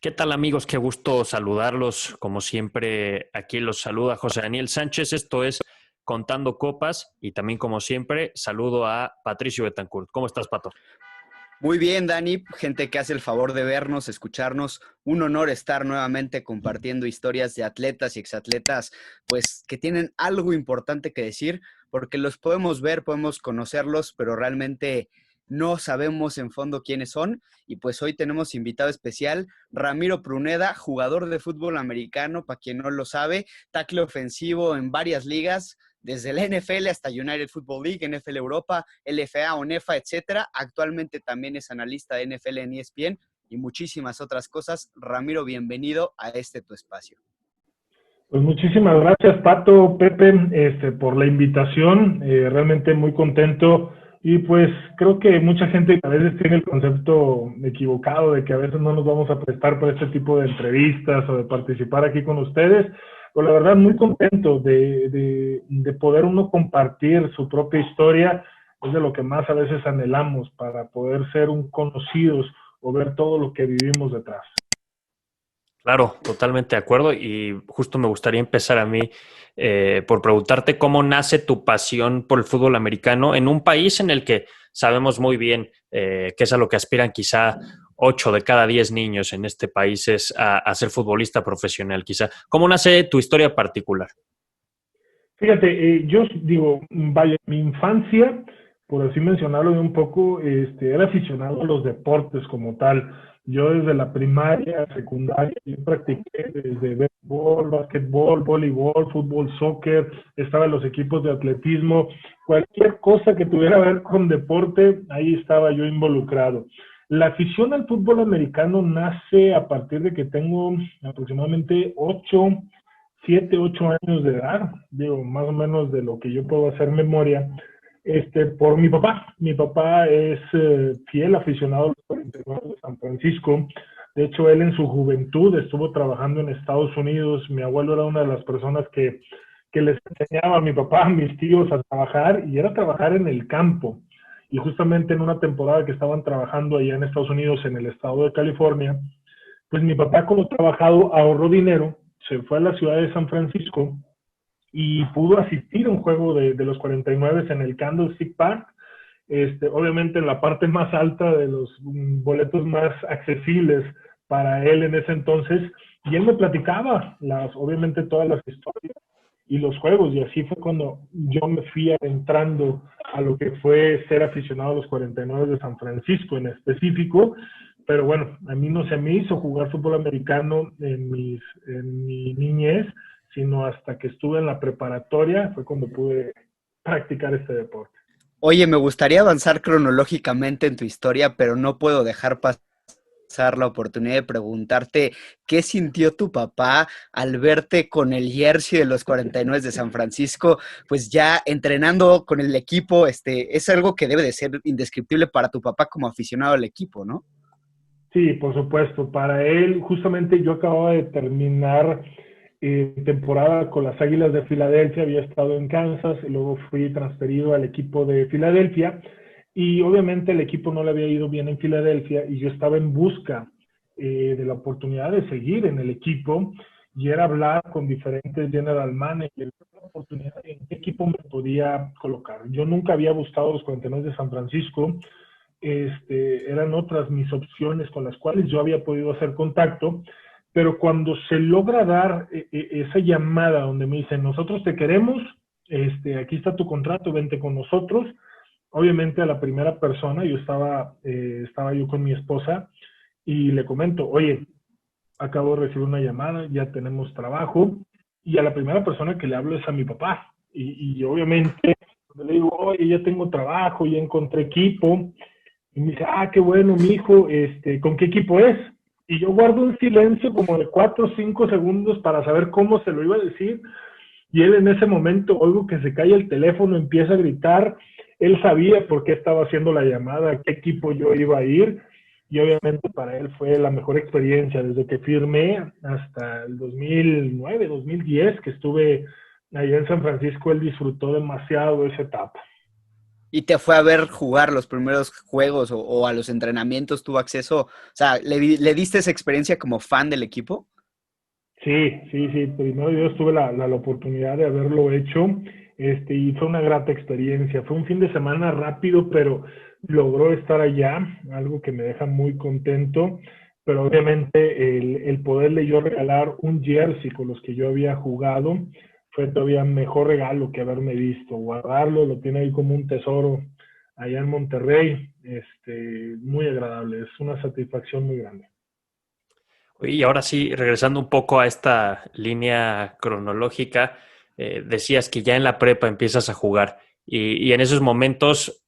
¿Qué tal, amigos? Qué gusto saludarlos. Como siempre, aquí los saluda José Daniel Sánchez. Esto es Contando Copas y también, como siempre, saludo a Patricio Betancourt. ¿Cómo estás, Pato? Muy bien, Dani, gente que hace el favor de vernos, escucharnos. Un honor estar nuevamente compartiendo historias de atletas y exatletas, pues que tienen algo importante que decir, porque los podemos ver, podemos conocerlos, pero realmente no sabemos en fondo quiénes son. Y pues hoy tenemos invitado especial, Ramiro Pruneda, jugador de fútbol americano, para quien no lo sabe, tackle ofensivo en varias ligas, desde la NFL hasta United Football League, NFL Europa, LFA, ONEFA, etcétera. Actualmente también es analista de NFL en ESPN y muchísimas otras cosas. Ramiro, bienvenido a tu espacio. Pues muchísimas gracias, Pato, Pepe, por la invitación. Realmente muy contento. Y pues creo que mucha gente a veces tiene el concepto equivocado de que a veces no nos vamos a prestar para este tipo de entrevistas o de participar aquí con ustedes. Pero la verdad, muy contento de poder uno compartir su propia historia. Es de lo que más a veces anhelamos para poder ser un conocidos o ver todo lo que vivimos detrás. Claro, totalmente de acuerdo. Y justo me gustaría empezar a mí por preguntarte cómo nace tu pasión por el fútbol americano en un país en el que sabemos muy bien que es a lo que aspiran quizá 8 de cada 10 niños en este país es a ser futbolista profesional, quizá. ¿Cómo nace tu historia particular? Fíjate, yo digo, vaya, mi infancia, por así mencionarlo de un poco, era aficionado a los deportes como tal. Yo desde la primaria, secundaria, yo practiqué desde béisbol, básquetbol, voleibol, fútbol, soccer, estaba en los equipos de atletismo, cualquier cosa que tuviera que ver con deporte, ahí estaba yo involucrado. La afición al fútbol americano nace a partir de que tengo aproximadamente 7, 8 años de edad, digo, más o menos de lo que yo puedo hacer memoria, por mi papá. Mi papá es fiel aficionado a los 49 de San Francisco. De hecho, él en su juventud estuvo trabajando en Estados Unidos. Mi abuelo era una de las personas que les enseñaba a mi papá, a mis tíos a trabajar, y era trabajar en el campo. Y justamente en una temporada que estaban trabajando allá en Estados Unidos, en el estado de California, pues mi papá, como trabajado, ahorró dinero, se fue a la ciudad de San Francisco y pudo asistir a un juego de los 49 en el Candlestick Park, obviamente en la parte más alta de los boletos más accesibles para él en ese entonces, y él me platicaba obviamente todas las historias y los juegos, y así fue cuando yo me fui adentrando a lo que fue ser aficionado a los 49 de San Francisco en específico. Pero bueno, a mí no se me hizo jugar fútbol americano en mi niñez, sino hasta que estuve en la preparatoria fue cuando pude practicar este deporte. Oye, me gustaría avanzar cronológicamente en tu historia, pero no puedo dejar pasar la oportunidad de preguntarte qué sintió tu papá al verte con el jersey de los 49 de San Francisco, pues ya entrenando con el equipo. Es algo que debe de ser indescriptible para tu papá como aficionado al equipo, ¿no? Sí, por supuesto. Para él, justamente yo acababa de terminar temporada con las Águilas de Filadelfia, había estado en Kansas, y luego fui transferido al equipo de Filadelfia, y obviamente el equipo no le había ido bien en Filadelfia, y yo estaba en busca de la oportunidad de seguir en el equipo, y era hablar con diferentes general managers, la oportunidad de en qué equipo me podía colocar. Yo nunca había buscado los 49 de San Francisco. Eran otras mis opciones con las cuales yo había podido hacer contacto, pero cuando se logra dar esa llamada donde me dicen, nosotros te queremos, aquí está tu contrato, vente con nosotros. Obviamente a la primera persona, estaba yo con mi esposa y le comento, oye, acabo de recibir una llamada, ya tenemos trabajo, y a la primera persona que le hablo es a mi papá. Y obviamente le digo, oye, ya tengo trabajo, ya encontré equipo. Y me dice, qué bueno, mi hijo, ¿con qué equipo es? Y yo guardo un silencio como de 4 o 5 segundos para saber cómo se lo iba a decir. Y él en ese momento, oigo que se cae el teléfono, empieza a gritar. Él sabía por qué estaba haciendo la llamada, a qué equipo yo iba a ir. Y obviamente para él fue la mejor experiencia. Desde que firmé hasta el 2009, 2010, que estuve allá en San Francisco, él disfrutó demasiado esa etapa. Y te fue a ver jugar los primeros juegos o a los entrenamientos, tuvo acceso, o sea, ¿le diste esa experiencia como fan del equipo? Sí, sí, sí. Primero yo tuve la oportunidad de haberlo hecho, y fue una grata experiencia. Fue un fin de semana rápido, pero logró estar allá, algo que me deja muy contento. Pero obviamente el poderle yo regalar un jersey con los que yo había jugado fue todavía mejor regalo que haberme visto. Guardarlo, lo tiene ahí como un tesoro allá en Monterrey, muy agradable. Es una satisfacción muy grande. Y ahora sí, regresando un poco a esta línea cronológica, decías que ya en la prepa empiezas a jugar y en esos momentos,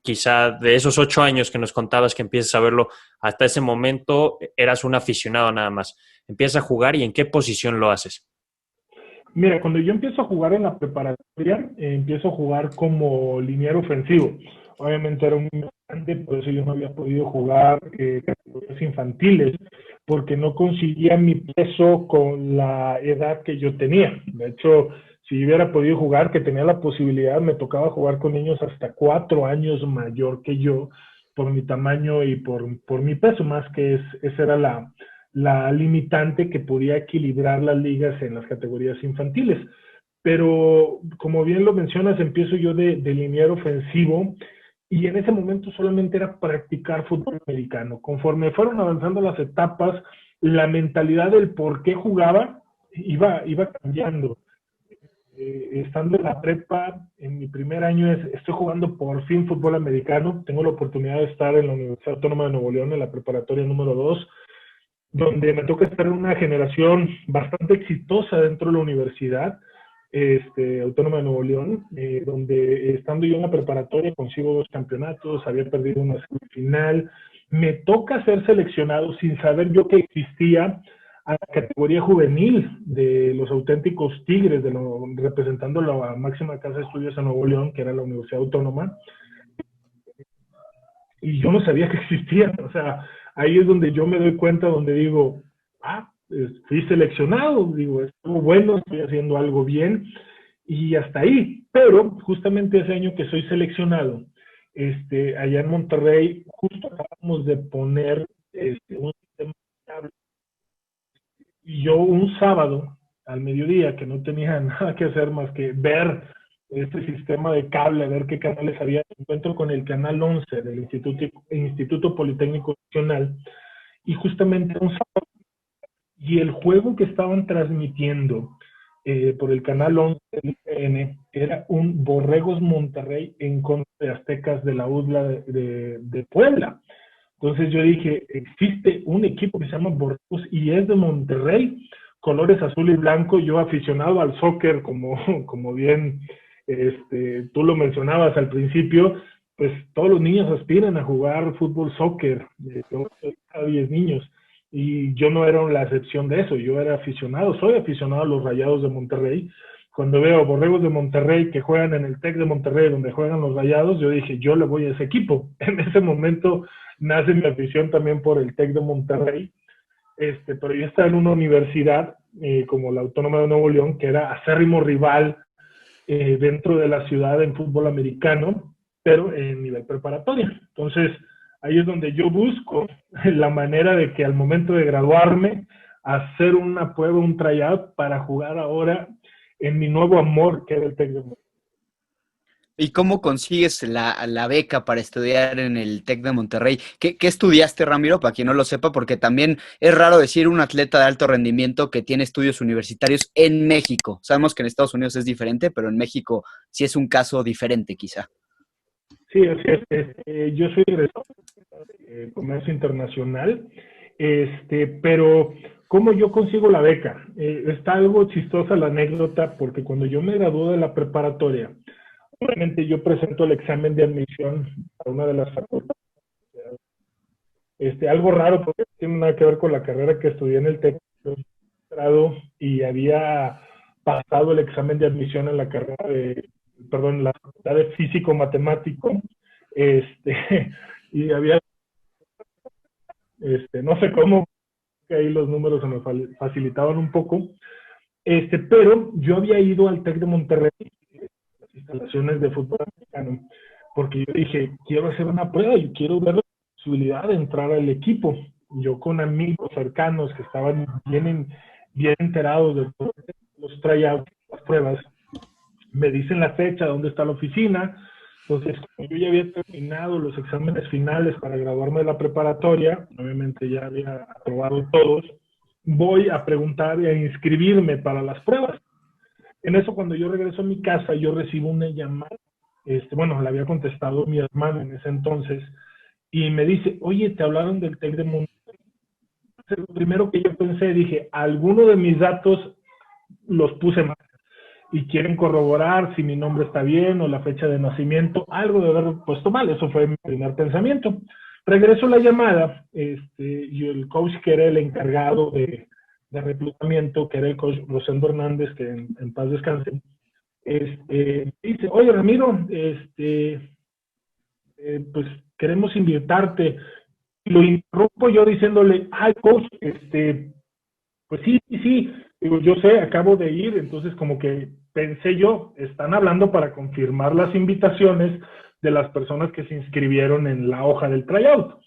quizá de esos 8 años que nos contabas que empiezas a verlo, hasta ese momento eras un aficionado nada más. Empiezas a jugar y ¿en qué posición lo haces? Mira, cuando yo empiezo a jugar en la preparatoria, empiezo a jugar como liniero ofensivo. Obviamente era un niño grande, por eso yo no había podido jugar categorías infantiles, porque no conseguía mi peso con la edad que yo tenía. De hecho, si hubiera podido jugar, que tenía la posibilidad, me tocaba jugar con niños hasta 4 años mayor que yo, por mi tamaño y por mi peso, más que esa era la limitante que podía equilibrar las ligas en las categorías infantiles. Pero como bien lo mencionas, empiezo yo de liniero ofensivo y en ese momento solamente era practicar fútbol americano. Conforme fueron avanzando las etapas, la mentalidad del por qué jugaba iba cambiando. Estando en la prepa, en mi primer año estoy jugando por fin fútbol americano. Tengo la oportunidad de estar en la Universidad Autónoma de Nuevo León, en la preparatoria número 2, donde me toca estar en una generación bastante exitosa dentro de la universidad Autónoma de Nuevo León, donde estando yo en la preparatoria consigo 2 campeonatos, había perdido una semifinal, me toca ser seleccionado sin saber yo que existía a la categoría juvenil de los auténticos Tigres, representando la máxima casa de estudios en Nuevo León, que era la Universidad Autónoma, y yo no sabía que existían. O sea, ahí es donde yo me doy cuenta, donde digo, fui seleccionado, digo, estuvo bueno, estoy haciendo algo bien, y hasta ahí. Pero justamente ese año que soy seleccionado, allá en Monterrey, justo acabamos de poner un sistema de cable, y yo un sábado al mediodía, que no tenía nada que hacer más que ver este sistema de cable, a ver qué canales había, me encuentro con el canal 11 del Instituto Politécnico Nacional, y justamente un sábado, y el juego que estaban transmitiendo por el canal 11 del IPN era un Borregos Monterrey en contra de Aztecas de la UDLA de Puebla. Entonces yo dije, existe un equipo que se llama Borregos y es de Monterrey, colores azul y blanco. Yo aficionado al soccer, como bien tú lo mencionabas al principio, pues todos los niños aspiran a jugar fútbol, soccer, a 10 niños. Y yo no era la excepción de eso, yo era aficionado, soy aficionado a los Rayados de Monterrey. Cuando veo Borregos de Monterrey que juegan en el TEC de Monterrey, donde juegan los Rayados, yo dije, yo le voy a ese equipo. En ese momento nace mi afición también por el TEC de Monterrey, pero yo estaba en una universidad como la Autónoma de Nuevo León, que era acérrimo rival dentro de la ciudad en fútbol americano, pero en nivel preparatoria. Entonces, ahí es donde yo busco la manera de que al momento de graduarme, hacer una prueba, un tryout para jugar ahora en mi nuevo amor, que era el TEC de Monterrey. ¿Y cómo consigues la beca para estudiar en el TEC de Monterrey? ¿Qué estudiaste, Ramiro? Para quien no lo sepa, porque también es raro decir un atleta de alto rendimiento que tiene estudios universitarios en México. Sabemos que en Estados Unidos es diferente, pero en México sí es un caso diferente, quizá. Sí, así es. Yo soy egresado de Comercio Internacional, pero ¿cómo yo consigo la beca? Está algo chistosa la anécdota, porque cuando yo me gradué de la preparatoria, obviamente yo presento el examen de admisión a una de las facultades. Algo raro, porque no tiene nada que ver con la carrera que estudié en el TEC, y había pasado el examen de admisión en la carrera la facultad de físico matemático, y había, no sé cómo, que ahí los números se me facilitaban un poco, pero yo había ido al TEC de Monterrey, las instalaciones de fútbol americano, porque yo dije, quiero hacer una prueba, yo quiero ver la posibilidad de entrar al equipo. Yo con amigos cercanos que estaban bien enterados de todos los tryouts, las pruebas, me dicen la fecha, dónde está la oficina. Entonces, como yo ya había terminado los exámenes finales para graduarme de la preparatoria, obviamente ya había aprobado todos, voy a preguntar y a inscribirme para las pruebas. En eso, cuando yo regreso a mi casa, yo recibo una llamada. Bueno, le había contestado mi hermano en ese entonces, y me dice, oye, te hablaron del TEC de Monterrey. Lo primero que yo pensé, dije, alguno de mis datos los puse mal y quieren corroborar si mi nombre está bien o la fecha de nacimiento, algo de haber puesto mal. Eso fue mi primer pensamiento. Regreso la llamada, y el coach que era el encargado de reclutamiento, que era el coach Rosendo Hernández, que en paz descanse, dice, oye Ramiro, pues queremos invitarte. Lo interrumpo yo diciéndole, ay coach, pues sí, sí, digo, yo sé, acabo de ir. Entonces como que pensé yo, están hablando para confirmar las invitaciones de las personas que se inscribieron en la hoja del tryout.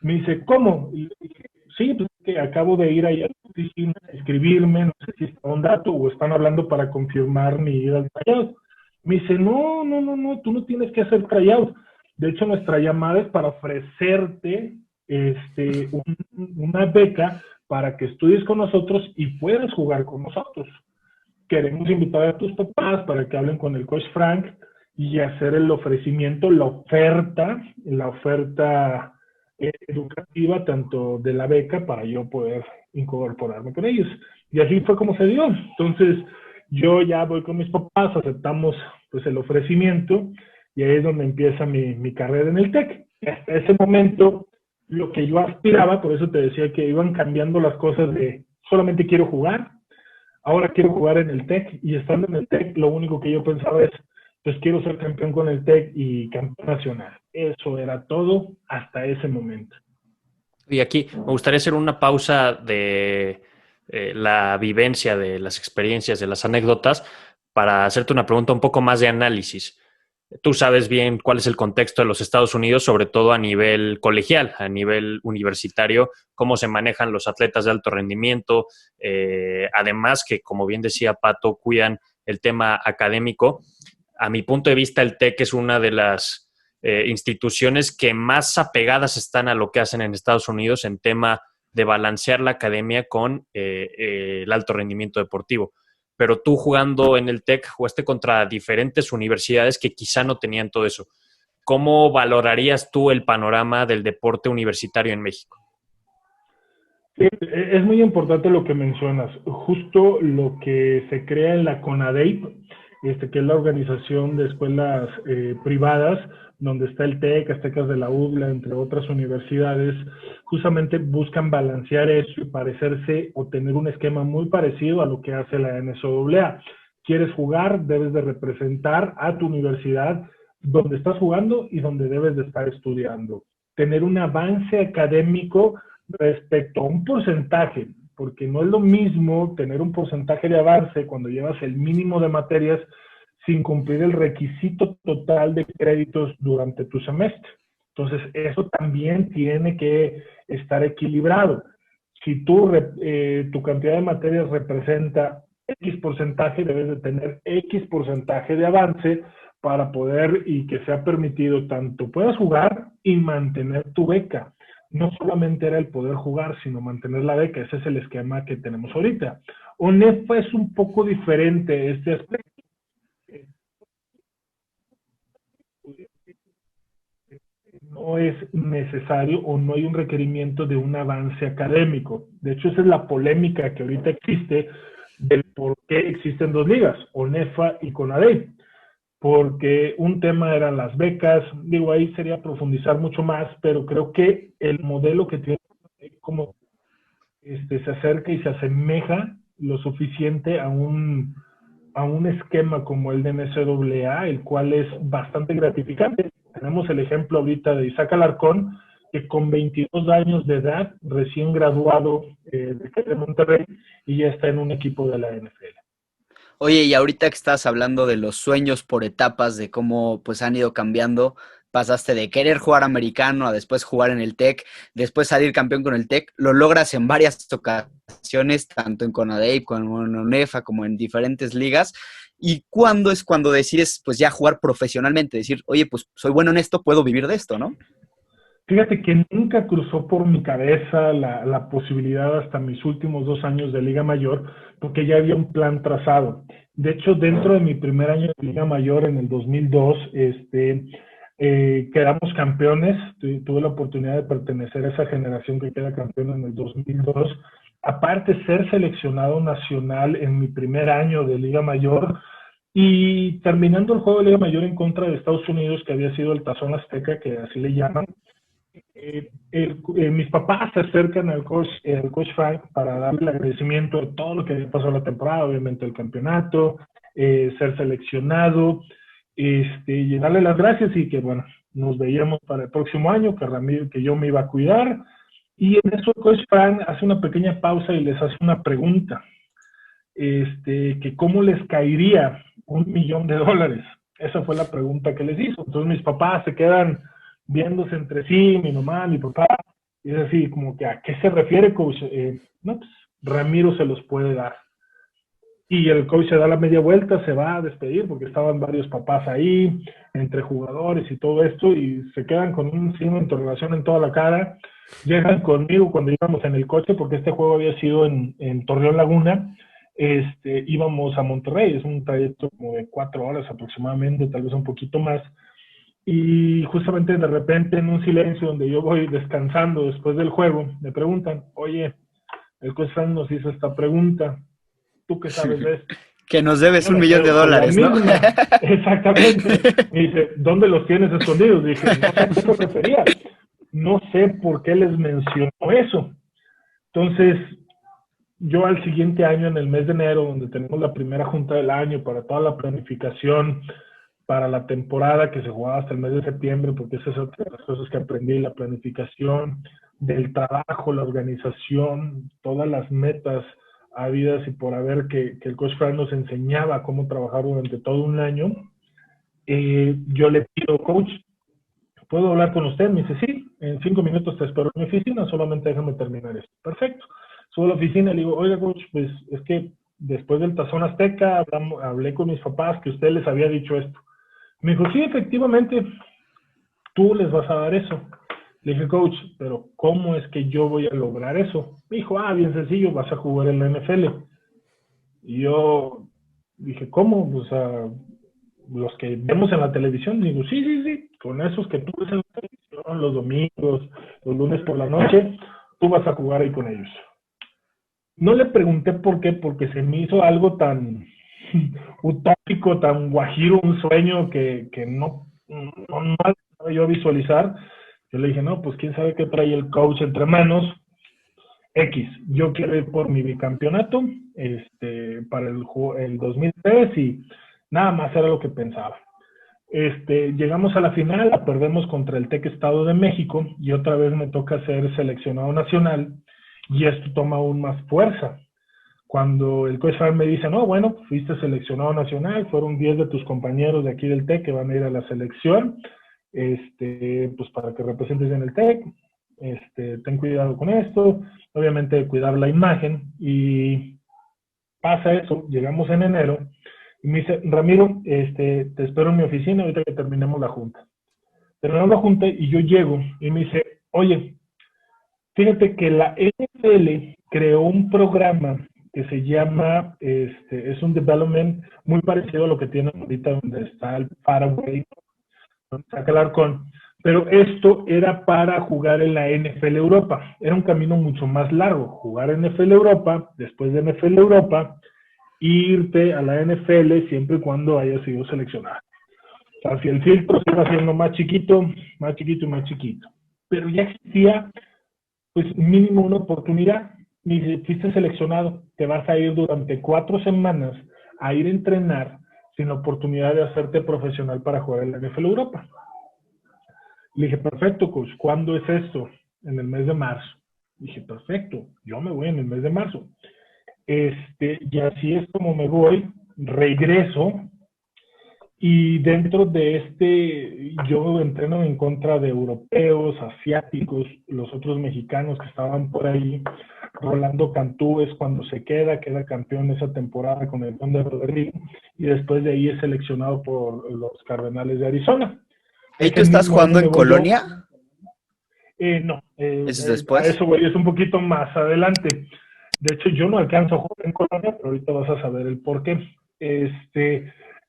Me dice, ¿cómo? Y le dije, sí, pues es que acabo de ir allá a la oficina a inscribirme, no sé si está un dato o están hablando para confirmar mi ida al tryout. Me dice, no, tú no tienes que hacer tryout. De hecho, nuestra llamada es para ofrecerte una beca para que estudies con nosotros y puedas jugar con nosotros. Queremos invitar a tus papás para que hablen con el coach Frank y hacer el ofrecimiento, la oferta educativa, tanto de la beca, para yo poder incorporarme con ellos. Y así fue como se dio. Entonces, yo ya voy con mis papás, aceptamos pues el ofrecimiento, y ahí es donde empieza mi carrera en el TEC. Hasta ese momento, lo que yo aspiraba, por eso te decía que iban cambiando las cosas de solamente quiero jugar, ahora quiero jugar en el TEC, y estando en el TEC, lo único que yo pensaba es, pues quiero ser campeón con el TEC y campeón nacional. Eso era todo hasta ese momento. Y aquí me gustaría hacer una pausa de la vivencia, de las experiencias, de las anécdotas, para hacerte una pregunta un poco más de análisis. Tú sabes bien cuál es el contexto de los Estados Unidos, sobre todo a nivel colegial, a nivel universitario, cómo se manejan los atletas de alto rendimiento, además que, como bien decía Pato, cuidan el tema académico. A mi punto de vista, el TEC es una de las instituciones que más apegadas están a lo que hacen en Estados Unidos en tema de balancear la academia con el alto rendimiento deportivo. Pero tú, jugando en el TEC, jugaste contra diferentes universidades que quizá no tenían todo eso. ¿Cómo valorarías tú el panorama del deporte universitario en México? Sí, es muy importante lo que mencionas. Justo lo que se crea en la CONADEIP, que es la organización de escuelas privadas, donde está el TEC, Aztecas de la UDLA, entre otras universidades, justamente buscan balancear eso y parecerse o tener un esquema muy parecido a lo que hace la NCAA. ¿Quieres jugar? Debes de representar a tu universidad donde estás jugando y donde debes de estar estudiando. Tener un avance académico respecto a un porcentaje, porque no es lo mismo tener un porcentaje de avance cuando llevas el mínimo de materias sin cumplir el requisito total de créditos durante tu semestre. Entonces, eso también tiene que estar equilibrado. Si tu cantidad de materias representa X porcentaje, debes de tener X porcentaje de avance para poder y que sea permitido tanto puedas jugar y mantener tu beca. No solamente era el poder jugar, sino mantener la beca. Ese es el esquema que tenemos ahorita. ONEFA es un poco diferente este aspecto. No es necesario o no hay un requerimiento de un avance académico. De hecho, esa es la polémica que ahorita existe del por qué existen dos ligas, ONEFA y CONADEIP. Porque un tema eran las becas, digo, ahí sería profundizar mucho más, pero creo que el modelo que tiene como se acerca y se asemeja lo suficiente a un esquema como el de NCAA, el cual es bastante gratificante. Tenemos el ejemplo ahorita de Isaac Alarcón, que con 22 años de edad, recién graduado de Monterrey, y ya está en un equipo de la NFL. Oye, y ahorita que estás hablando de los sueños por etapas, de cómo pues han ido cambiando, pasaste de querer jugar americano a después jugar en el TEC, después salir campeón con el TEC, lo logras en varias ocasiones, tanto en CONADEIP como en UNEFA, como en diferentes ligas. ¿Y cuándo es cuando decides pues ya jugar profesionalmente? Decir, oye, pues soy bueno en esto, puedo vivir de esto, ¿no? Fíjate que nunca cruzó por mi cabeza la posibilidad hasta mis últimos 2 años de Liga Mayor, porque ya había un plan trazado. De hecho, dentro de mi primer año de Liga Mayor, en el 2002, quedamos campeones. Tuve la oportunidad de pertenecer a esa generación que queda campeón en el 2002. Aparte, ser seleccionado nacional en mi primer año de Liga Mayor y terminando el juego de Liga Mayor en contra de Estados Unidos, que había sido el Tazón Azteca, que así le llaman. Mis papás se acercan al coach Frank para darle el agradecimiento de todo lo que había pasado la temporada, obviamente el campeonato, ser seleccionado, y darle las gracias y que, bueno, nos veíamos para el próximo año, que yo me iba a cuidar. Y en eso el coach Frank hace una pequeña pausa y les hace una pregunta, que cómo les caería $1,000,000. Esa fue la pregunta que les hizo. Entonces mis papás se quedan viéndose entre sí, mi mamá, mi papá, y es así, como que ¿a qué se refiere, coach? No, pues Ramiro se los puede dar. Y el coach se da la media vuelta, se va a despedir, porque estaban varios papás ahí, entre jugadores y todo esto, y se quedan con un signo de interrogación en toda la cara. Llegan conmigo cuando íbamos en el coche, porque este juego había sido en Torreón Laguna. Íbamos a Monterrey, es un trayecto como de 4 horas aproximadamente, tal vez un poquito más. Y justamente de repente, en un silencio donde yo voy descansando después del juego, me preguntan, oye, el coach Frank nos hizo esta pregunta, ¿tú qué sabes de esto? Que nos debes Yo me $1,000,000, quedo ¿no? con la misma, exactamente. Me dice, ¿dónde los tienes escondidos? Dije, no sé a qué se refería, no sé por qué les mencionó eso. Entonces, yo al siguiente año, en el mes de enero, donde tenemos la primera junta del año para toda la planificación, para la temporada que se jugaba hasta el mes de septiembre, porque esas son las cosas que aprendí, la planificación del trabajo, la organización, todas las metas habidas y por haber que el coach Frank nos enseñaba cómo trabajar durante todo un año. Yo le pido, coach, ¿puedo hablar con usted? Me dice, sí, en 5 minutos te espero en mi oficina, solamente déjame terminar esto. Perfecto. Subo a la oficina y le digo, oiga, coach, pues es que después del Tazón Azteca hablé con mis papás que usted les había dicho esto. Me dijo, sí, efectivamente, tú les vas a dar eso. Le dije, coach, pero ¿cómo es que yo voy a lograr eso? Me dijo, bien sencillo, vas a jugar en la NFL. Y yo dije, ¿cómo? O sea, los que vemos en la televisión. Digo, sí, sí, sí, con esos que tú ves en la televisión, los domingos, los lunes por la noche, tú vas a jugar ahí con ellos. No le pregunté por qué, porque se me hizo algo tan utópico, tan guajiro, un sueño que no estaba yo a visualizar. Yo le dije, no, pues quién sabe qué trae el coach entre manos. X, yo quiero ir por mi bicampeonato para el 2003 y nada más era lo que pensaba. Llegamos a la final, la perdemos contra el TEC Estado de México y otra vez me toca ser seleccionado nacional y esto toma aún más fuerza. Cuando el coach Frank me dice, no, bueno, fuiste seleccionado nacional, fueron 10 de tus compañeros de aquí del TEC que van a ir a la selección, pues para que representes en el TEC, ten cuidado con esto, obviamente cuidar la imagen, y pasa eso, llegamos en enero, y me dice, Ramiro, te espero en mi oficina ahorita que terminemos la junta. Terminamos la junta y yo llego, y me dice, oye, fíjate que la NFL creó un programa que se llama, es un development muy parecido a lo que tienen ahorita donde está el Paraguay, donde está el Arcón, pero esto era para jugar en la NFL Europa. Era un camino mucho más largo, jugar en NFL Europa, después de NFL Europa, irte a la NFL siempre y cuando hayas sido seleccionado. O sea, si el filtro se iba haciendo más chiquito, más chiquito y más chiquito. Pero ya existía pues mínimo una oportunidad. Y si fuiste seleccionado, te vas a ir durante 4 semanas a ir a entrenar sin la oportunidad de hacerte profesional para jugar en la NFL Europa. Le dije, perfecto, coach, ¿cuándo es esto? En el mes de marzo. Dije, perfecto, yo me voy en el mes de marzo. Y así es como me voy. regreso y dentro de yo entreno en contra de europeos, asiáticos, los otros mexicanos que estaban por ahí. Rolando Cantú es cuando se queda campeón esa temporada con el Don de Rodrigo, y después de ahí es seleccionado por los Cardenales de Arizona. ¿Y tú estás jugando en Colonia? No, ¿Eso es después? a eso voy, es un poquito más adelante. De hecho, yo no alcanzo a jugar en Colonia, pero ahorita vas a saber el por qué.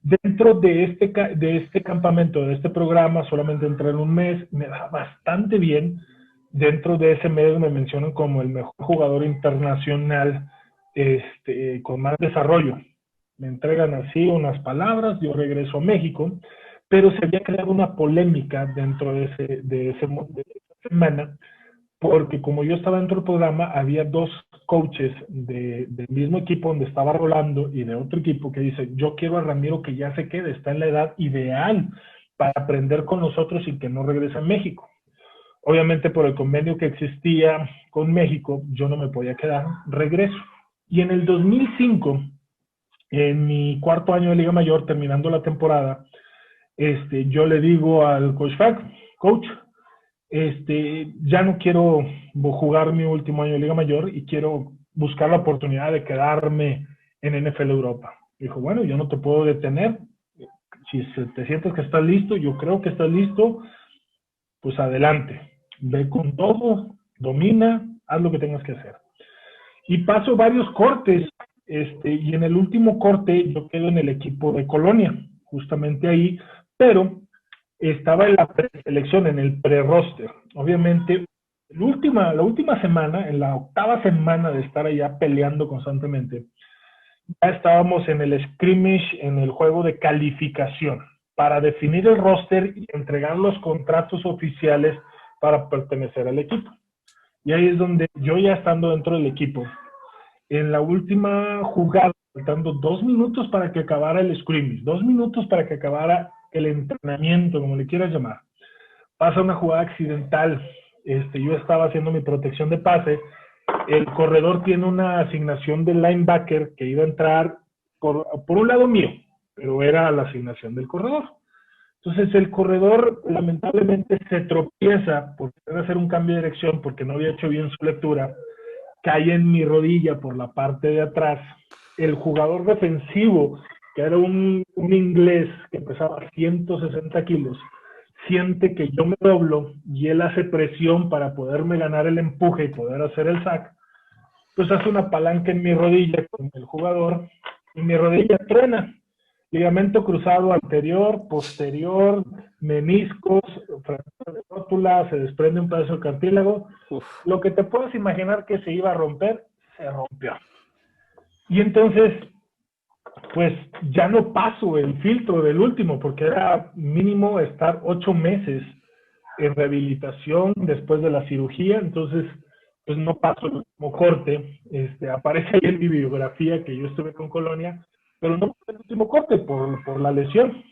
Dentro de este campamento, de este programa, solamente entré en un mes, me da bastante bien. Dentro de ese mes me mencionan como el mejor jugador internacional con más desarrollo. Me entregan así unas palabras, yo regreso a México, pero se había creado una polémica dentro de esa semana, porque como yo estaba dentro del programa, había dos coaches del mismo equipo donde estaba Rolando y de otro equipo que dice, yo quiero a Ramiro que ya se quede, está en la edad ideal para aprender con nosotros y que no regrese a México. Obviamente por el convenio que existía con México, yo no me podía quedar, regreso. Y en el 2005, en mi cuarto año de Liga Mayor, terminando la temporada, yo le digo al coach Fac, coach, ya no quiero jugar mi último año de Liga Mayor y quiero buscar la oportunidad de quedarme en NFL Europa. Dijo, bueno, yo no te puedo detener. Si te sientes que estás listo, yo creo que estás listo, pues adelante. Ve con todo, domina, haz lo que tengas que hacer. Y paso varios cortes, y en el último corte yo quedo en el equipo de Colonia, justamente ahí, pero estaba en la preselección, en el pre-roster. Obviamente, la última semana, en la octava semana de estar allá peleando constantemente, ya estábamos en el scrimmage, en el juego de calificación, para definir el roster y entregar los contratos oficiales para pertenecer al equipo. Y ahí es donde yo, ya estando dentro del equipo, en la última jugada, faltando 2 minutos para que acabara el scrimmage, 2 minutos para que acabara el entrenamiento, como le quieras llamar, pasa una jugada accidental. Yo estaba haciendo mi protección de pase, el corredor tiene una asignación del linebacker que iba a entrar por un lado mío, pero era la asignación del corredor. Entonces el corredor lamentablemente se tropieza por querer hacer un cambio de dirección porque no había hecho bien su lectura, cae en mi rodilla por la parte de atrás. El jugador defensivo, que era un inglés que pesaba 160 kilos, siente que yo me doblo y él hace presión para poderme ganar el empuje y poder hacer el sack. Pues hace una palanca en mi rodilla con el jugador y mi rodilla truena. Ligamento cruzado anterior, posterior, meniscos, fractura de rótula, se desprende un pedazo de cartílago. Lo que te puedas imaginar que se iba a romper, se rompió. Y entonces, pues ya no paso el filtro del último, porque era mínimo estar 8 meses en rehabilitación después de la cirugía. Entonces, pues no paso el último corte. Aparece ahí en mi biografía que yo estuve con Colonia, pero no fue el último corte por la lesión.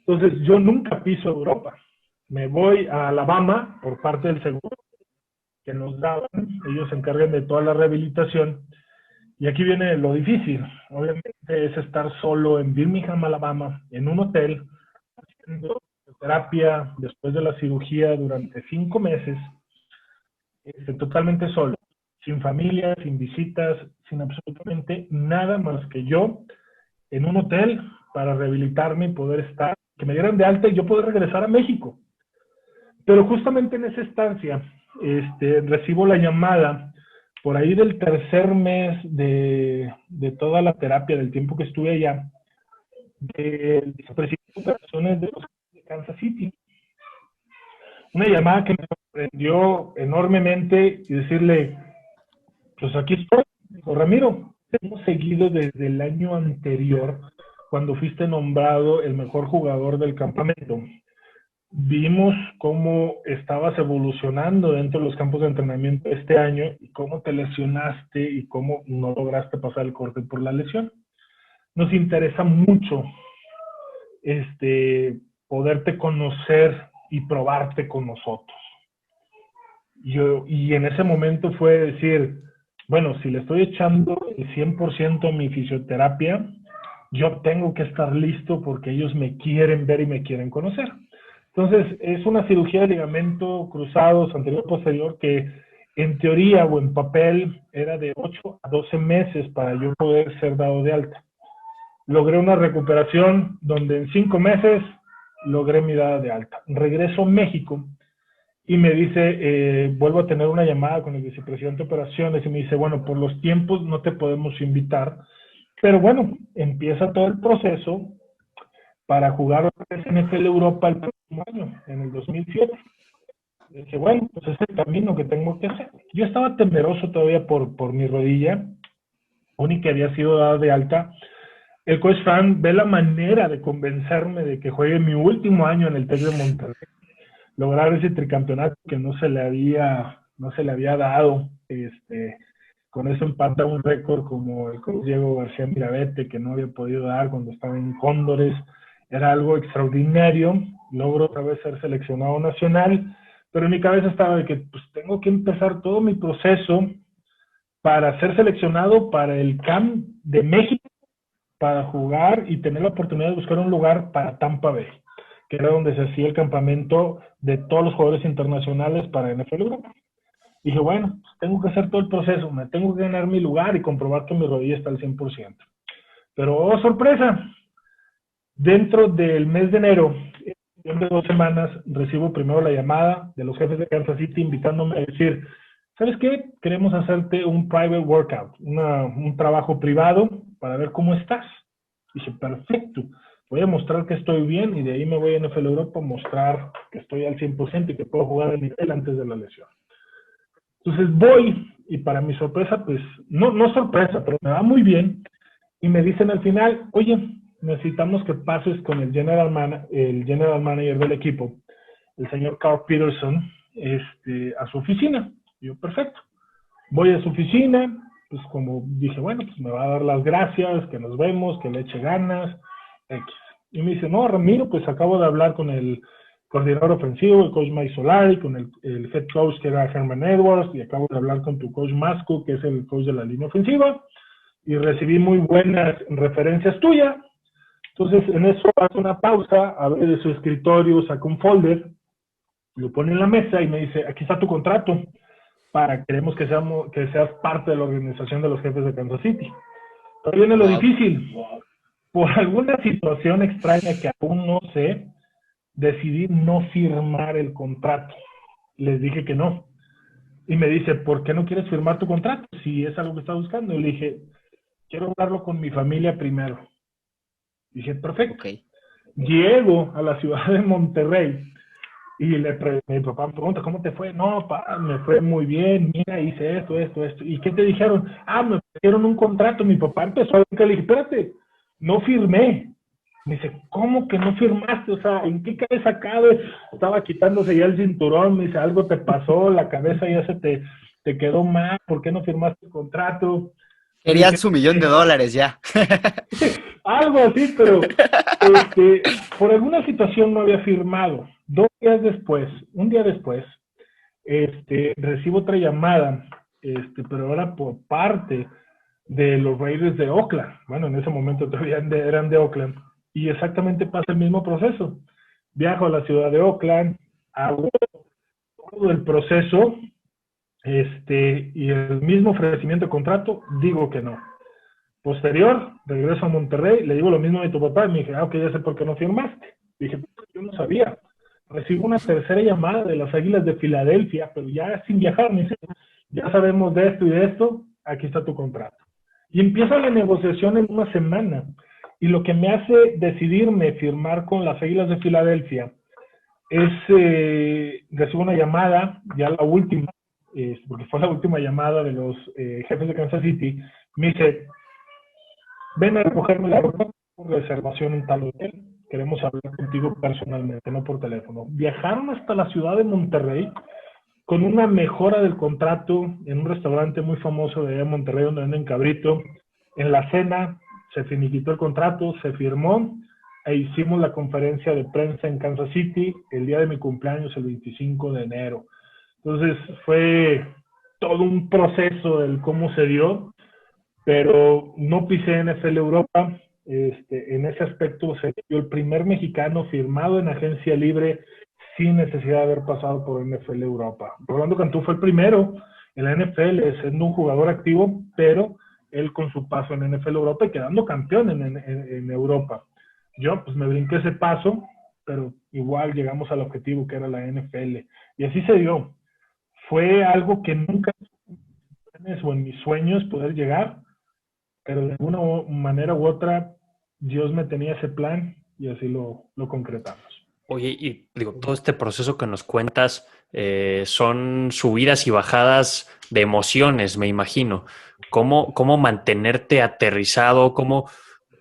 Entonces yo nunca piso Europa. Me voy a Alabama por parte del seguro que nos daban. Ellos se encargan de toda la rehabilitación. Y aquí viene lo difícil. Obviamente es estar solo en Birmingham, Alabama, en un hotel, haciendo terapia después de la cirugía durante 5 meses, totalmente solo, sin familia, sin visitas, sin absolutamente nada más que yo, en un hotel para rehabilitarme y poder estar, que me dieran de alta y yo poder regresar a México. Pero justamente en esa estancia, recibo la llamada por ahí del tercer mes de toda la terapia, del tiempo que estuve allá, del vicepresidente de operaciones de los Kansas City. Una llamada que me sorprendió enormemente y decirle, pues aquí estoy. Dijo, Ramiro, te hemos seguido desde el año anterior, cuando fuiste nombrado el mejor jugador del campamento. Vimos cómo estabas evolucionando dentro de los campos de entrenamiento este año y cómo te lesionaste y cómo no lograste pasar el corte por la lesión. Nos interesa mucho poderte conocer y probarte con nosotros. Y en ese momento fue decir, bueno, si le estoy echando el 100% a mi fisioterapia, yo tengo que estar listo porque ellos me quieren ver y me quieren conocer. Entonces, es una cirugía de ligamento cruzados anterior-posterior que en teoría o en papel era de 8 a 12 meses para yo poder ser dado de alta. Logré una recuperación donde en 5 meses logré mi dada de alta. Regreso a México y me dice, vuelvo a tener una llamada con el vicepresidente de operaciones y me dice, bueno, por los tiempos no te podemos invitar, pero bueno, empieza todo el proceso para jugar en NFL Europa el próximo año, en el 2007. Y dije, bueno, pues es el camino que tengo que hacer. Yo estaba temeroso todavía por mi rodilla, única que había sido dada de alta. El coach Frank ve la manera de convencerme de que juegue mi último año en el TEC de Monterrey, lograr ese tricampeonato que no se le había dado. Con eso empata un récord como el coach Diego García Mirabete, que no había podido dar cuando estaba en Cóndores. Era algo extraordinario. Logro otra vez ser seleccionado nacional, pero en mi cabeza estaba de que pues tengo que empezar todo mi proceso para ser seleccionado para el CAM de México, para jugar y tener la oportunidad de buscar un lugar para Tampa Bay, que era donde se hacía el campamento de todos los jugadores internacionales para NFL Europa. Dije, bueno, pues tengo que hacer todo el proceso, me tengo que ganar mi lugar y comprobar que mi rodilla está al 100%. Pero, oh, sorpresa, dentro del mes de enero, de 2 semanas, recibo primero la llamada de los jefes de Kansas City invitándome a decir, ¿sabes qué? Queremos hacerte un private workout, un trabajo privado para ver cómo estás. Dije, perfecto, voy a mostrar que estoy bien y de ahí me voy a NFL Europa a mostrar que estoy al 100% y que puedo jugar el nivel antes de la lesión. Entonces voy y para mi sorpresa, pues, no sorpresa, pero me va muy bien y me dicen al final, oye, necesitamos que pases con el general manager del equipo, el señor Carl Peterson, a su oficina. Y yo, perfecto. Voy a su oficina, pues como dije, bueno, pues me va a dar las gracias, que nos vemos, que le eche ganas, X. Y me dice, no, Ramiro, pues acabo de hablar con el coordinador ofensivo, el coach Mike Solari, con el head coach que era Herman Edwards, y acabo de hablar con tu coach Masco, que es el coach de la línea ofensiva, y recibí muy buenas referencias tuyas. Entonces, en eso hace una pausa, abre de su escritorio, saca un folder, lo pone en la mesa y me dice, aquí está tu contrato, queremos que seas parte de la organización de los jefes de Kansas City. Pero viene lo difícil. Por alguna situación extraña que aún no sé, decidí no firmar el contrato. Les dije que no. Y me dice, ¿por qué no quieres firmar tu contrato? Si es algo que estás buscando. Y le dije, quiero hablarlo con mi familia primero. Dije, perfecto. Okay. Llego a la ciudad de Monterrey y mi papá me pregunta, ¿cómo te fue? No, papá, me fue muy bien, mira, hice esto. ¿Y qué te dijeron? Me dieron un contrato. Mi papá empezó a decir, le dije, espérate, no firmé. Me dice, ¿cómo que no firmaste? O sea, ¿en qué cabeza cabe? Estaba quitándose ya el cinturón, me dice, algo te pasó, la cabeza ya se te quedó mal, ¿por qué no firmaste el contrato? Querían su $1,000,000 ya. Algo así, pero por alguna situación no había firmado. Un día después, recibo otra llamada, pero ahora por parte de los Raiders de Oakland. Bueno, en ese momento todavía eran de Oakland. Y exactamente pasa el mismo proceso. Viajo a la ciudad de Oakland, hago todo el proceso, y el mismo ofrecimiento de contrato, digo que no. Posterior, regreso a Monterrey, le digo lo mismo a tu papá, y me dije, ok, ya sé por qué no firmaste. Dije, yo no sabía. Recibo una tercera llamada de las Águilas de Filadelfia, pero ya sin viajar, me dice, ya sabemos de esto y de esto, aquí está tu contrato. Y empieza la negociación en una semana. Y lo que me hace decidirme firmar con las Águilas de Filadelfia es, recibo una llamada, ya la última, porque fue la última llamada de los jefes de Kansas City, me dice, ven a recogerme la ropa por reservación en tal hotel, queremos hablar contigo personalmente, no por teléfono. Viajaron hasta la ciudad de Monterrey con una mejora del contrato en un restaurante muy famoso de allá en Monterrey, donde venden cabrito. En la cena se finiquitó el contrato, se firmó e hicimos la conferencia de prensa en Kansas City el día de mi cumpleaños, el 25 de enero. Entonces fue todo un proceso del cómo se dio, pero no pisé NFL Europa, En ese aspecto se dio el primer mexicano firmado en agencia libre sin necesidad de haber pasado por NFL Europa. Rolando Cantú fue el primero en la NFL, siendo un jugador activo, pero él con su paso en NFL Europa y quedando campeón en Europa. Yo pues me brinqué ese paso, pero igual llegamos al objetivo que era la NFL. Y así se dio. Fue algo que nunca o en mis sueños poder llegar, pero de alguna manera u otra Dios me tenía ese plan y así lo concretamos. Oye, y digo, todo este proceso que nos cuentas son subidas y bajadas de emociones, me imagino. ¿Cómo mantenerte aterrizado?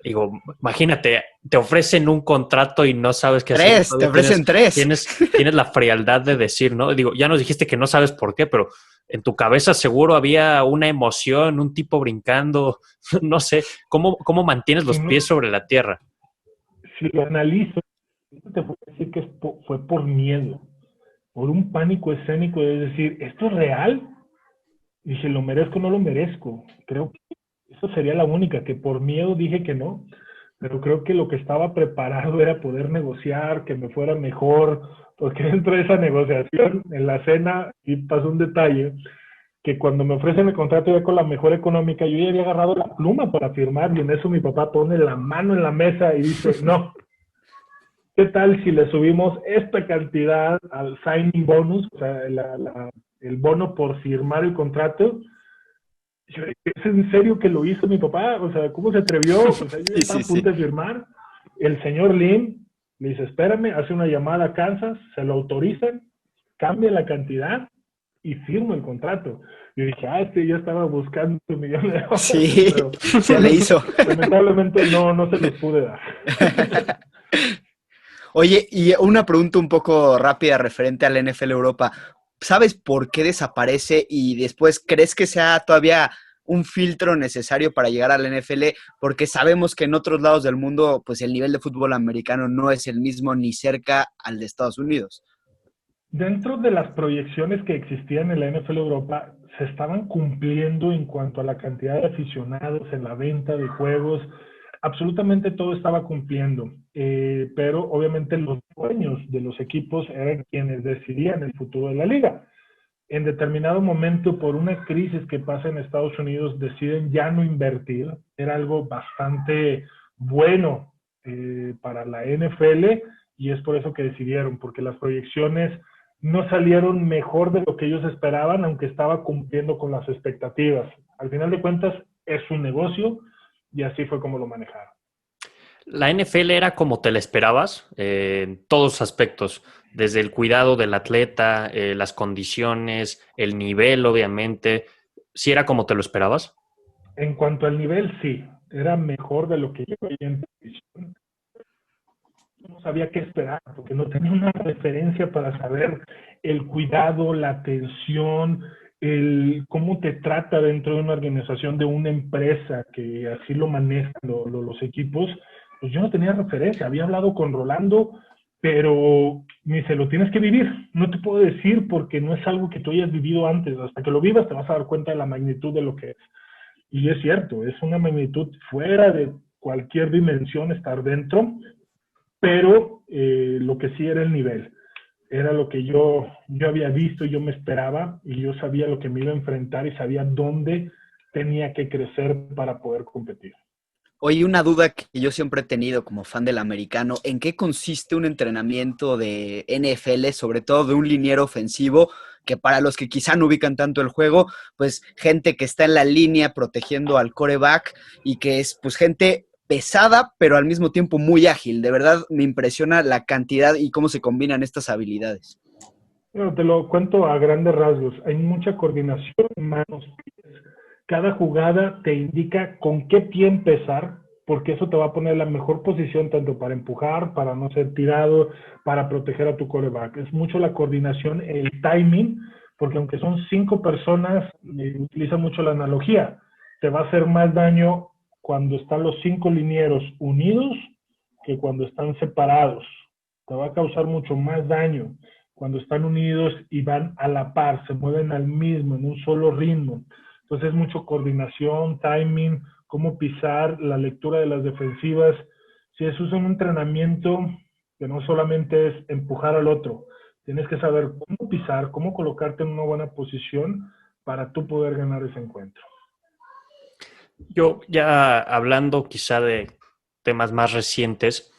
Digo, imagínate, te ofrecen un contrato y no sabes qué hacer. Te ofrecen tres. Tienes la frialdad de decir, ¿no? Digo, ya nos dijiste que no sabes por qué, pero en tu cabeza seguro había una emoción, un tipo brincando, no sé. ¿Cómo mantienes los pies sobre la tierra? Si lo analizo, te puedo decir que fue por miedo, por un pánico escénico de decir, ¿esto es real? Y dije, ¿lo merezco o no lo merezco? Creo que eso sería la única, que por miedo dije que no, pero creo que lo que estaba preparado era poder negociar, que me fuera mejor, porque dentro de esa negociación, en la cena, y pasó un detalle, que cuando me ofrecen el contrato ya con la mejor económica, yo ya había agarrado la pluma para firmar, y en eso mi papá pone la mano en la mesa y dice, no, ¿qué tal si le subimos esta cantidad al signing bonus, o sea, el bono por firmar el contrato? Yo, ¿es en serio que lo hizo mi papá? O sea, ¿cómo se atrevió? O sea, yo estaba a punto de firmar. El señor Lin le dice, espérame, hace una llamada a Kansas, se lo autorizan, cambia la cantidad y firma el contrato. Yo dije, ya estaba buscando $1 millón de dólares. Sí, pero se le hizo. Lamentablemente no se los pude dar. Oye, y una pregunta un poco rápida referente al NFL Europa. ¿Sabes por qué desaparece y después crees que sea todavía un filtro necesario para llegar al NFL? Porque sabemos que en otros lados del mundo, pues el nivel de fútbol americano no es el mismo ni cerca al de Estados Unidos. Dentro de las proyecciones que existían en la NFL Europa, se estaban cumpliendo en cuanto a la cantidad de aficionados en la venta de juegos. Absolutamente todo estaba cumpliendo, pero obviamente los dueños de los equipos eran quienes decidían el futuro de la liga. En determinado momento, por una crisis que pasa en Estados Unidos, deciden ya no invertir. Era algo bastante bueno para la NFL y es por eso que decidieron, porque las proyecciones no salieron mejor de lo que ellos esperaban, aunque estaba cumpliendo con las expectativas. Al final de cuentas, es un negocio y así fue como lo manejaron. La NFL era como te la esperabas, en todos aspectos, desde el cuidado del atleta, las condiciones, el nivel, obviamente. ¿Sí era como te lo esperabas? En cuanto al nivel, sí. Era mejor de lo que yo veía en televisión. No sabía qué esperar, porque no tenía una referencia para saber el cuidado, la atención, cómo te trata dentro de una organización, de una empresa que así lo manejan los equipos. Pues yo no tenía referencia. Había hablado con Rolando, pero me dice, lo tienes que vivir. No te puedo decir porque no es algo que tú hayas vivido antes. Hasta que lo vivas te vas a dar cuenta de la magnitud de lo que es. Y es cierto, es una magnitud fuera de cualquier dimensión estar dentro, pero lo que sí era el nivel. Era lo que yo había visto y yo me esperaba, y yo sabía lo que me iba a enfrentar y sabía dónde tenía que crecer para poder competir. Oye, una duda que yo siempre he tenido como fan del americano, ¿en qué consiste un entrenamiento de NFL, sobre todo de un liniero ofensivo, que para los que quizá no ubican tanto el juego, pues gente que está en la línea protegiendo al quarterback y que es pues gente pesada, pero al mismo tiempo muy ágil? De verdad me impresiona la cantidad y cómo se combinan estas habilidades. Bueno, te lo cuento a grandes rasgos. Hay mucha coordinación, manos, pies. Cada jugada te indica con qué pie empezar, porque eso te va a poner en la mejor posición tanto para empujar, para no ser tirado, para proteger a tu quarterback. Es mucho la coordinación, el timing, porque aunque son 5 personas, utiliza mucho la analogía. Te va a hacer más daño cuando están los 5 linieros unidos que cuando están separados. Te va a causar mucho más daño cuando están unidos y van a la par, se mueven al mismo, en un solo ritmo. Entonces, mucho coordinación, timing, cómo pisar, la lectura de las defensivas. Si eso es un entrenamiento que no solamente es empujar al otro, tienes que saber cómo pisar, cómo colocarte en una buena posición para tú poder ganar ese encuentro. Yo ya hablando quizá de temas más recientes,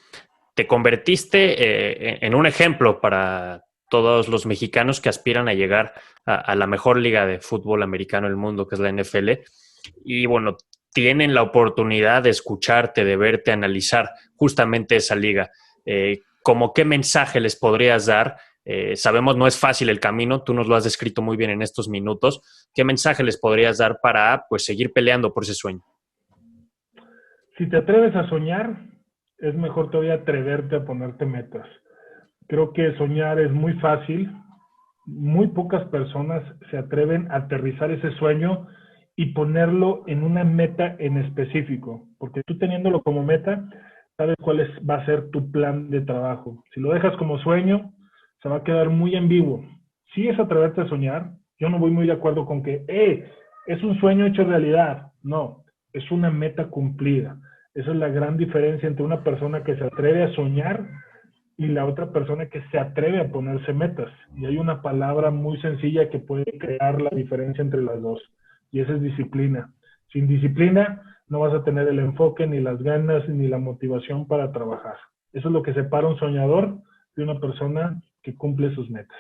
te convertiste en un ejemplo para todos los mexicanos que aspiran a llegar a la mejor liga de fútbol americano del mundo, que es la NFL. Y bueno, tienen la oportunidad de escucharte, de verte, analizar justamente esa liga. ¿Cómo qué mensaje les podrías dar? Sabemos no es fácil el camino, tú nos lo has descrito muy bien en estos minutos. ¿Qué mensaje les podrías dar para pues seguir peleando por ese sueño? Si te atreves a soñar, es mejor todavía atreverte a ponerte metas. Creo que soñar es muy fácil. Muy pocas personas se atreven a aterrizar ese sueño y ponerlo en una meta en específico, porque tú teniéndolo como meta, sabes cuál va a ser tu plan de trabajo. Si lo dejas como sueño, se va a quedar muy ambiguo. Si es atreverte a soñar, yo no voy muy de acuerdo con que, es un sueño hecho realidad. No, es una meta cumplida. Esa es la gran diferencia entre una persona que se atreve a soñar y la otra persona que se atreve a ponerse metas. Y hay una palabra muy sencilla que puede crear la diferencia entre las dos, y esa es disciplina. Sin disciplina no vas a tener el enfoque, ni las ganas, ni la motivación para trabajar. Eso es lo que separa un soñador de una persona que cumple sus metas.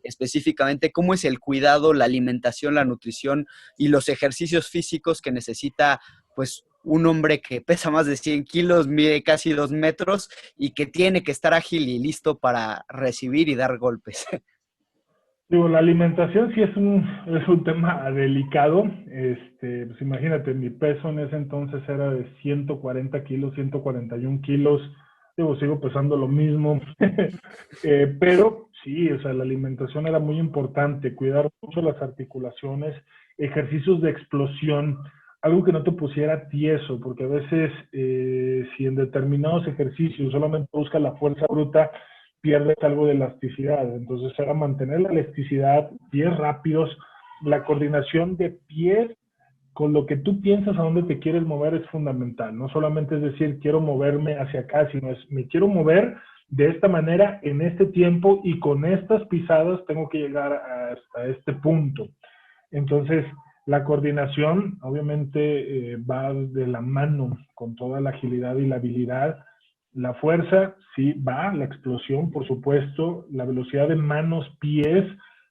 Específicamente, ¿cómo es el cuidado, la alimentación, la nutrición y los ejercicios físicos que necesita, pues, un hombre que pesa más de 100 kilos, mide casi 2 metros y que tiene que estar ágil y listo para recibir y dar golpes? Digo, la alimentación sí es un tema delicado. Pues imagínate, mi peso en ese entonces era de 140 kilos, 141 kilos. Digo, sigo pesando lo mismo. Pero sí, o sea, la alimentación era muy importante, cuidar mucho las articulaciones, ejercicios de explosión, algo que no te pusiera tieso, porque a veces si en determinados ejercicios solamente buscas la fuerza bruta, pierdes algo de elasticidad. Entonces era mantener la elasticidad, pies rápidos, la coordinación de pies con lo que tú piensas a dónde te quieres mover es fundamental. No solamente es decir, quiero moverme hacia acá, sino es, me quiero mover de esta manera, en este tiempo, y con estas pisadas tengo que llegar hasta este punto. Entonces, la coordinación obviamente va de la mano con toda la agilidad y la habilidad. La fuerza, sí, va, la explosión, por supuesto, la velocidad de manos, pies,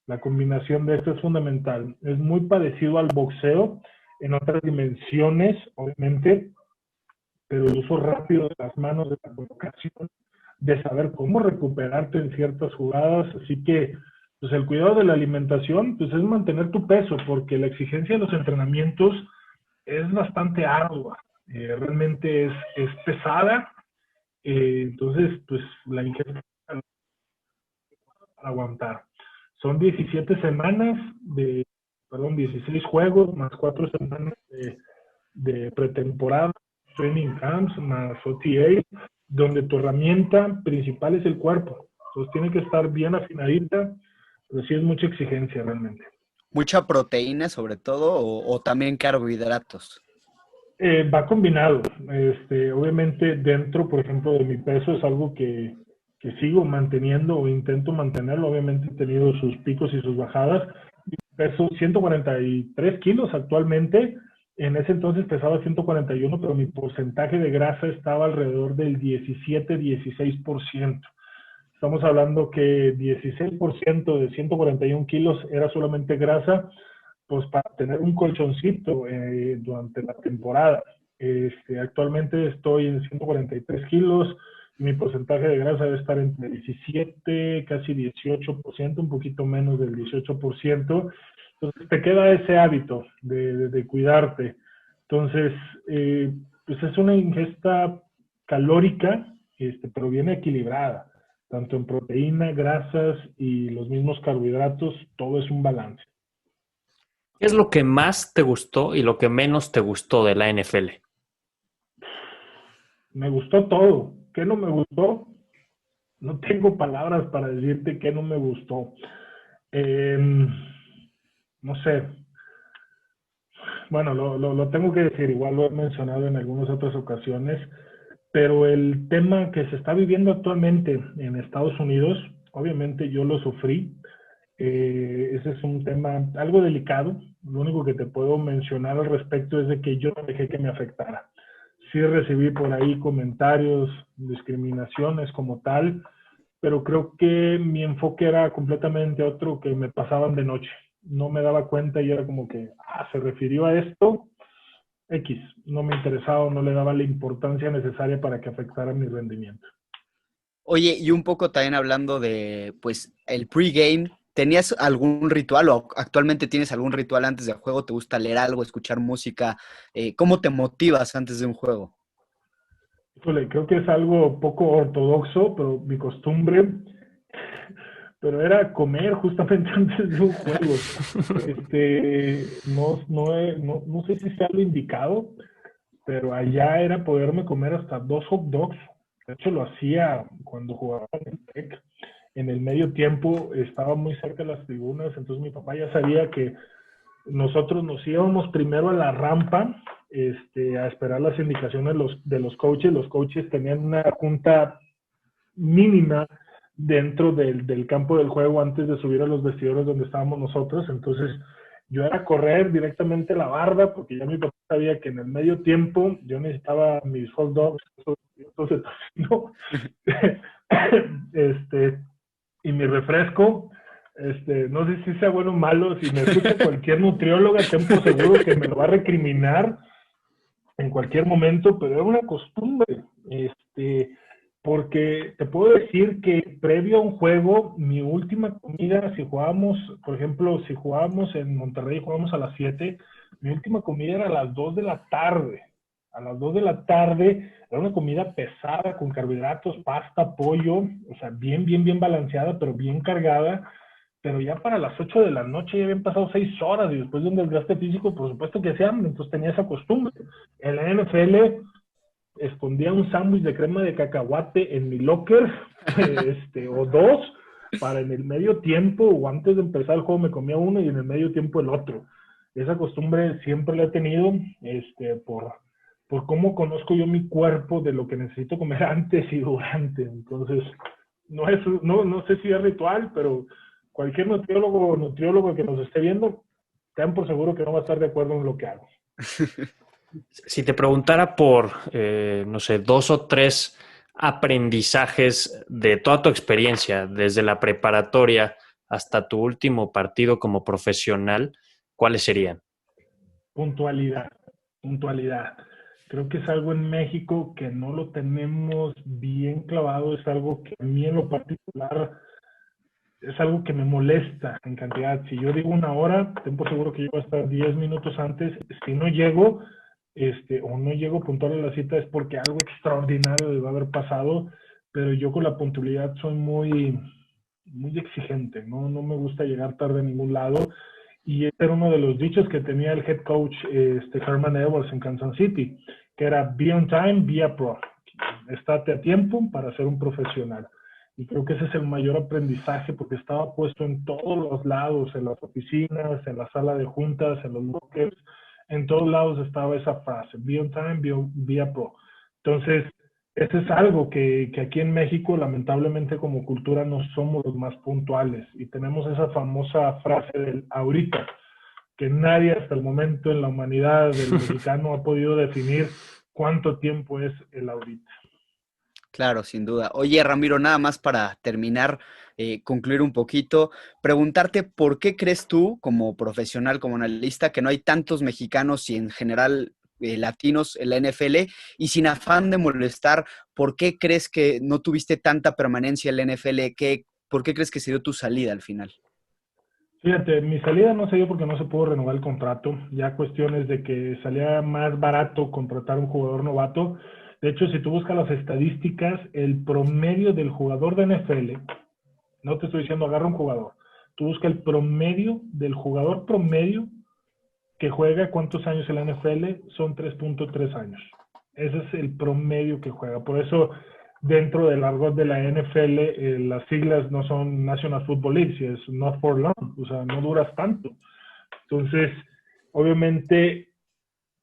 la combinación de esto es fundamental. Es muy parecido al boxeo en otras dimensiones, obviamente, pero el uso rápido de las manos, de la colocación, de saber cómo recuperarte en ciertas jugadas. Así que, pues el cuidado de la alimentación, pues es mantener tu peso, porque la exigencia de los entrenamientos es bastante ardua. Realmente es pesada. Entonces, pues la ingesta para aguantar. Son 17 semanas de, perdón, 16 juegos más 4 semanas de pretemporada, training camps más OTA, donde tu herramienta principal es el cuerpo. Entonces tiene que estar bien afinadita, pero sí es mucha exigencia realmente. ¿Mucha proteína sobre todo o también carbohidratos? Va combinado. Obviamente dentro, por ejemplo, de mi peso es algo que sigo manteniendo o intento mantenerlo. Obviamente he tenido sus picos y sus bajadas. Peso 143 kilos actualmente. En ese entonces pesaba 141, pero mi porcentaje de grasa estaba alrededor del 17-16%. Estamos hablando que 16% de 141 kilos era solamente grasa, pues para tener un colchoncito durante la temporada. Actualmente estoy en 143 kilos y mi porcentaje de grasa debe estar entre 17, casi 18%, un poquito menos del 18%. Entonces te queda ese hábito de cuidarte. Entonces, pues es una ingesta calórica, pero bien equilibrada, tanto en proteína, grasas y los mismos carbohidratos, todo es un balance. ¿Qué es lo que más te gustó y lo que menos te gustó de la NFL? Me gustó todo. ¿Qué no me gustó? No tengo palabras para decirte qué no me gustó. No sé. Bueno, lo tengo que decir, igual lo he mencionado en algunas otras ocasiones, pero el tema que se está viviendo actualmente en Estados Unidos, obviamente yo lo sufrí. Ese es un tema algo delicado. Lo único que te puedo mencionar al respecto es de que yo no dejé que me afectara. Sí recibí por ahí comentarios, discriminaciones como tal, pero creo que mi enfoque era completamente otro, que me pasaban de noche. No me daba cuenta y era como que, se refirió a esto, X. No me interesaba, no le daba la importancia necesaria para que afectara mi rendimiento. Oye, y un poco también hablando de, pues, el pregame, ¿tenías algún ritual o actualmente tienes algún ritual antes del juego? ¿Te gusta leer algo, escuchar música? ¿Cómo te motivas antes de un juego? Híjole, creo que es algo poco ortodoxo, pero mi costumbre, pero era comer justamente antes de un juego. No sé si sea lo indicado, pero allá era poderme comer hasta 2 hot dogs. De hecho, lo hacía cuando jugaba en el TEC. En el medio tiempo estaba muy cerca de las tribunas, entonces mi papá ya sabía que nosotros nos íbamos primero a la rampa a esperar las indicaciones de los coaches. Los coaches tenían una junta mínima dentro del campo del juego antes de subir a los vestidores donde estábamos nosotros. Entonces yo era correr directamente a la barda porque ya mi papá sabía que en el medio tiempo yo necesitaba mis hot dogs, entonces, no, y mi refresco. No sé si sea bueno o malo. Si me escucha cualquier nutrióloga, ten por seguro que me lo va a recriminar en cualquier momento, pero era una costumbre. Porque te puedo decir que previo a un juego, mi última comida, si jugábamos, por ejemplo, si jugábamos en Monterrey, jugábamos a las 7, mi última comida era a las 2 de la tarde. A las 2 de la tarde era una comida pesada con carbohidratos, pasta, pollo, o sea, bien balanceada, pero bien cargada. Pero ya para las 8 de la noche ya habían pasado 6 horas y después de un desgaste físico, por supuesto que hacía hambre, entonces tenía esa costumbre. En la NFL escondía un sándwich de crema de cacahuate en mi locker, o dos, para en el medio tiempo o antes de empezar el juego me comía uno y en el medio tiempo el otro. Esa costumbre siempre la he tenido, por cómo conozco yo mi cuerpo de lo que necesito comer antes y durante. Entonces, no sé si es ritual, pero cualquier nutriólogo o nutriólogo que nos esté viendo, ten por seguro que no va a estar de acuerdo en lo que hago. Si te preguntara por, no sé, 2 o 3 aprendizajes de toda tu experiencia, desde la preparatoria hasta tu último partido como profesional, ¿cuáles serían? Puntualidad, puntualidad. Creo que es algo en México que no lo tenemos bien clavado, es algo que a mí en lo particular es algo que me molesta en cantidad. Si yo digo 1 hora, ten por seguro que yo voy a estar 10 minutos antes. Si no llego, o no llego puntual a la cita es porque algo extraordinario debe haber pasado, pero yo con la puntualidad soy muy exigente, no me gusta llegar tarde a ningún lado. Y ese era uno de los dichos que tenía el head coach Herman Edwards en Kansas City, que era be on time, be a pro. Estate a tiempo para ser un profesional. Y creo que ese es el mayor aprendizaje porque estaba puesto en todos los lados, en las oficinas, en la sala de juntas, en los lockers, en todos lados estaba esa frase, be on time, be a pro. Entonces, eso es algo que aquí en México, lamentablemente como cultura, no somos los más puntuales y tenemos esa famosa frase del ahorita, que nadie hasta el momento en la humanidad del mexicano ha podido definir cuánto tiempo es el ahorita. Claro, sin duda. Oye, Ramiro, nada más para terminar, concluir un poquito, preguntarte por qué crees tú, como profesional, como analista, que no hay tantos mexicanos y en general latinos en la NFL, y sin afán de molestar, ¿por qué crees que no tuviste tanta permanencia en la NFL? ¿Por qué crees que se dio tu salida al final? Fíjate, mi salida no se dio porque no se pudo renovar el contrato, ya cuestiones de que salía más barato contratar a un jugador novato. De hecho, si tú buscas las estadísticas, el promedio del jugador de NFL, no te estoy diciendo agarra un jugador, tú busca el promedio del jugador promedio que juega cuántos años en la NFL, son 3.3 años. Ese es el promedio que juega. Por eso, dentro del argot de la NFL, las siglas no son National Football League, es not for long, o sea, no duras tanto. Entonces, obviamente,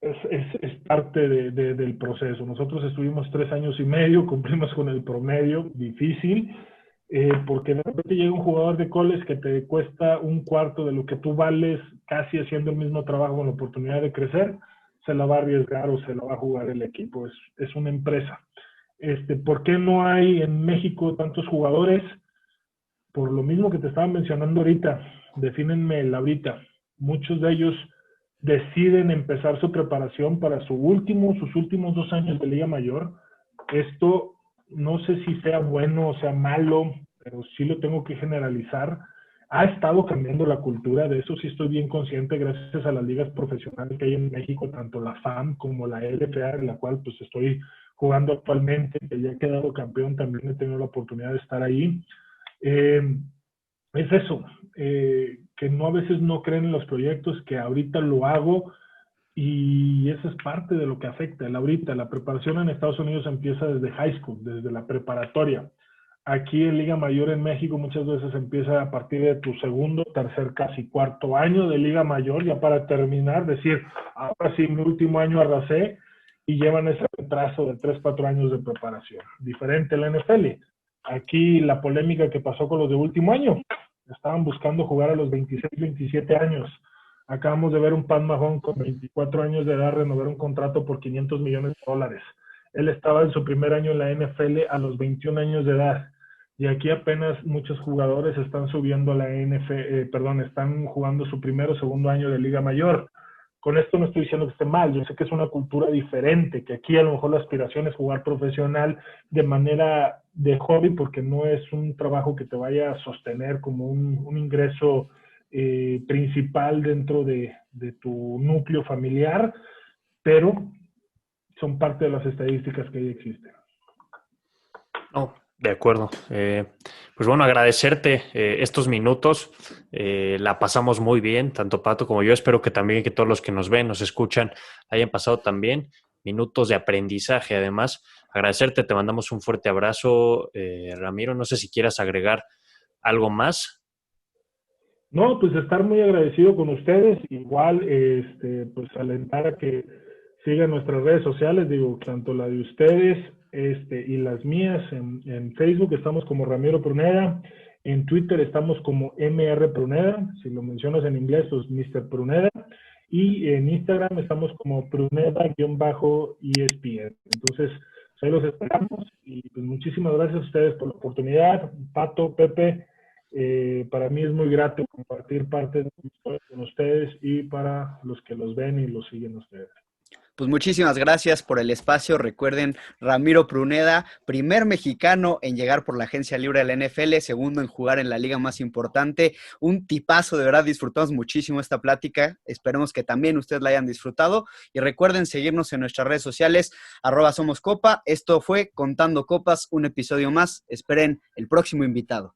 es parte del proceso. Nosotros estuvimos 3 años y medio, cumplimos con el promedio, difícil, porque de repente llega un jugador de college que te cuesta un cuarto de lo que tú vales, casi haciendo el mismo trabajo con la oportunidad de crecer, se la va a arriesgar o se la va a jugar el equipo. Es una empresa. ¿Por qué no hay en México tantos jugadores? Por lo mismo que te estaba mencionando ahorita, defínenme el ahorita. Muchos de ellos deciden empezar su preparación para sus últimos 2 años de Liga Mayor. Esto no sé si sea bueno o sea malo, pero sí lo tengo que generalizar. Ha estado cambiando la cultura, de eso sí estoy bien consciente, gracias a las ligas profesionales que hay en México, tanto la FAM como la LFA, en la cual pues estoy jugando actualmente, que ya he quedado campeón, también he tenido la oportunidad de estar ahí. Es eso, que no a veces no creen en los proyectos, que ahorita lo hago y eso es parte de lo que afecta. Ahorita la preparación en Estados Unidos empieza desde high school, desde la preparatoria. Aquí en Liga Mayor en México muchas veces empieza a partir de tu segundo, tercer, casi cuarto año de Liga Mayor, ya para terminar, decir, ahora sí, mi último año arrasé, y llevan ese retraso de 3, 4 años de preparación. Diferente a la NFL. Aquí la polémica que pasó con los de último año, estaban buscando jugar a los 26, 27 años. Acabamos de ver un Pat Mahomes con 24 años de edad renovar un contrato por $500 millones. Él estaba en su primer año en la NFL a los 21 años de edad. Y aquí apenas muchos jugadores están subiendo a la NFL, están jugando su primero o segundo año de Liga Mayor. Con esto no estoy diciendo que esté mal, yo sé que es una cultura diferente, que aquí a lo mejor la aspiración es jugar profesional de manera de hobby, porque no es un trabajo que te vaya a sostener como un ingreso principal dentro de tu núcleo familiar, pero son parte de las estadísticas que ahí existen. No, de acuerdo. Pues bueno, agradecerte estos minutos. La pasamos muy bien, tanto Pato como yo. Espero que también que todos los que nos ven, nos escuchan, hayan pasado también minutos de aprendizaje. Además, agradecerte, te mandamos un fuerte abrazo. Ramiro, no sé si quieras agregar algo más. No, pues estar muy agradecido con ustedes. Igual, pues alentar a que sigan nuestras redes sociales, digo, tanto la de ustedes y las mías. En Facebook estamos como Ramiro Pruneda, en Twitter estamos como MR Pruneda, si lo mencionas en inglés, pues Mr. Pruneda, y en Instagram estamos como Pruneda-ESPN. Entonces, ahí los esperamos, y pues muchísimas gracias a ustedes por la oportunidad. Pato, Pepe, para mí es muy grato compartir parte de mi historia con ustedes y para los que los ven y los siguen ustedes. Pues muchísimas gracias por el espacio. Recuerden, Ramiro Pruneda, primer mexicano en llegar por la agencia libre de la NFL, segundo en jugar en la liga más importante. Un tipazo, de verdad, disfrutamos muchísimo esta plática. Esperemos que también ustedes la hayan disfrutado. Y recuerden seguirnos en nuestras redes sociales, @SomosCopa. Esto fue Contando Copas, un episodio más. Esperen el próximo invitado.